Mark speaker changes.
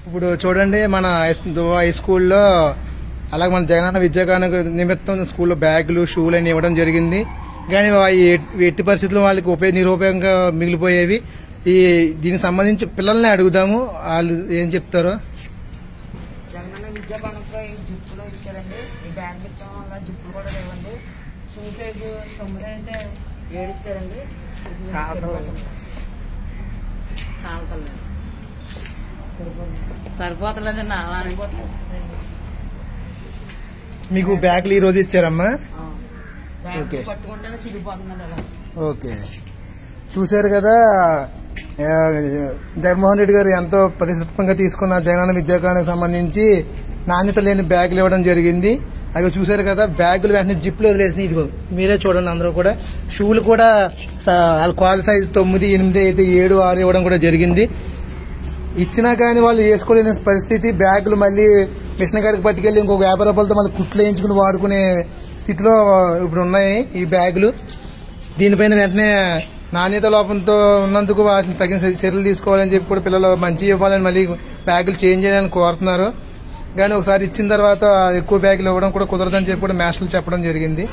Speaker 1: ఇప్పుడు చూడండి మన హై స్కూల్లో అలాగే మన జగనన్న విద్యాకారణ నిమిత్తం స్కూల్లో బ్యాగులు షూలు అని ఇవ్వడం జరిగింది. కానీ ఎట్టి పరిస్థితుల్లో వాళ్ళకి నిరుపయోగంగా మిగిలిపోయేవి. దీనికి సంబంధించి పిల్లల్ని అడుగుదాము, వాళ్ళు ఏం చెప్తారో.
Speaker 2: జగనన్న విద్యాకారణంలో ఈ జిప్పులు ఇచ్చారండి. ఈ బ్యాగ్ ఇచ్చడం వల్ల జిప్పులు కూడా లేవండి. సూసైడ్ 9 అయితే 7 ఇచ్చారండి.
Speaker 3: సరిపోతలేదండి.
Speaker 1: మీకు బ్యాగులు ఈ రోజు ఇచ్చారమ్మా?
Speaker 2: బ్యాగ్ పట్టుకుంటేనే చిరిగిపోతుందండి అలా.
Speaker 1: ఓకే, చూశారు కదా జగన్మోహన్ రెడ్డి గారు ఎంతో ప్రతిష్టాత్మకంగా తీసుకున్న జగనన్న విద్యాకారణకు సంబంధించి నాణ్యత లేని బ్యాగులు ఇవ్వడం జరిగింది. అవి చూశారు కదా, బ్యాగులు వెంటనే జిప్లు వదిలేసినాయి. ఇదిగో మీరే చూడండి అందరూ కూడా. షూలు కూడా వాళ్ళ కాల్ సైజు 9, 8 అయితే 7, 6 ఇవ్వడం కూడా జరిగింది. ఇచ్చినా కానీ వాళ్ళు వేసుకోలేని పరిస్థితి. బ్యాగులు మళ్ళీ మిషన్ కాడికి పట్టుకెళ్లి ఇంకొక 50 రూపాయలతో మళ్ళీ కుట్లు వేయించుకుని వాడుకునే స్థితిలో ఇప్పుడు ఉన్నాయి ఈ బ్యాగులు. దీనిపైన వెంటనే నాణ్యత లోపంతో ఉన్నందుకు వాటిని తగిన చర్యలు తీసుకోవాలని చెప్పి కూడా పిల్లలు మంచి ఇవ్వాలని మళ్ళీ బ్యాగులు చేంజ్ చేయాలని కోరుతున్నారు. కానీ ఒకసారి ఇచ్చిన తర్వాత ఎక్కువ బ్యాగులు ఇవ్వడం కూడా కుదరదని చెప్పి కూడా మాస్టర్లు చెప్పడం జరిగింది.